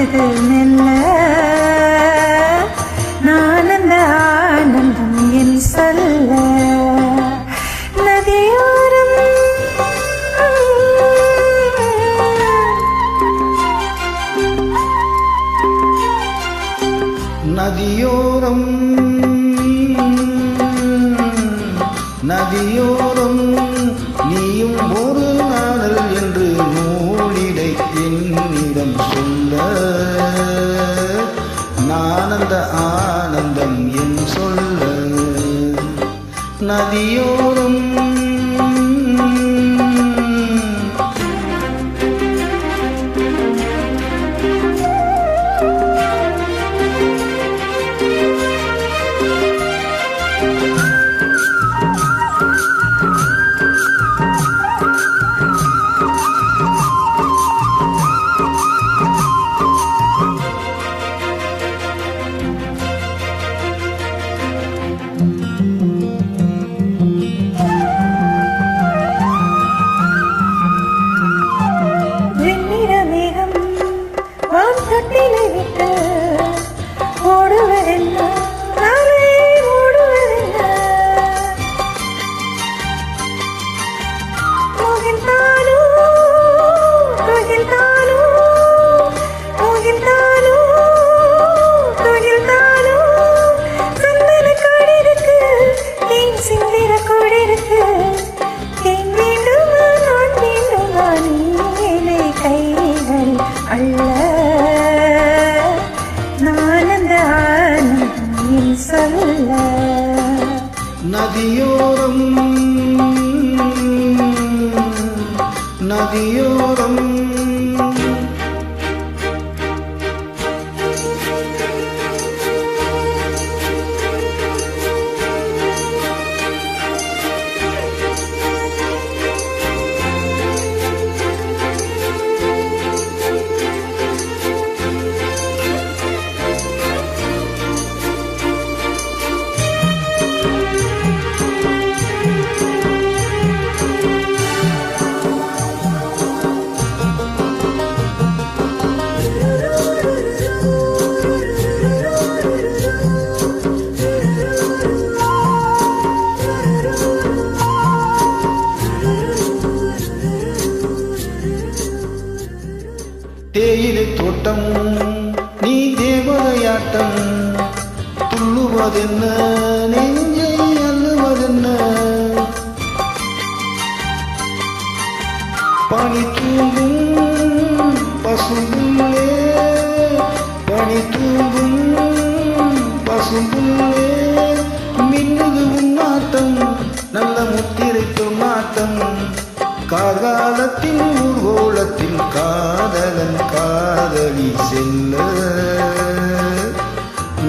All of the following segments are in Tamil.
வருது மெல்ல நான் அந்த ஆனந்தம் என் சொல்ல நதியோரம் நதியோரம் நதியோரம் நீயும் ஒரு நாடல் என்று நூலிடை என்னிடம் சொல்ல நான் அந்த ஆனந்தம் என் சொல்ல நதியோரம் தொட்டிலை விட்டு ஓடுவதென்ன நானே ஓடுவதென்ன முகில்தானோ முகில்தானோ முகில்தானோ முகில்தானோ சந்தன காடு இருக்கு தேன் சிந்திர கூடு இருக்கு தேன் வேண்டுமா நான் வேண்டுமா நீ கைகள் அள்ள சொல்ல நதியோரம் நதியோரம் தேயிலை தோட்டம் நீ தேவதையாட்டம் துள்ளுவதென்ன நெஞ்சை அள்ளுவதென்ன பனி தூங்கும் பசும்புள்ளே பனி தூங்கும் பசும்புள்ளே மின்னுது உன்னாட்டம் நல்ல முத்திரை பொன்னாட்டம் கார்காலத்தின் ஊர்கோலத்தின் காதலன் காதலி செல்ல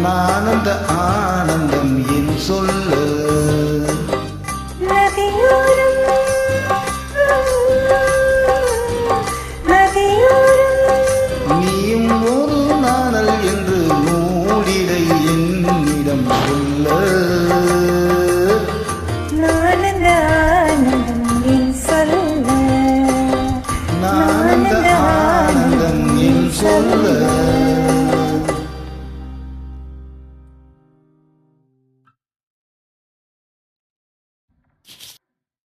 நான் அந்த ஆனந்த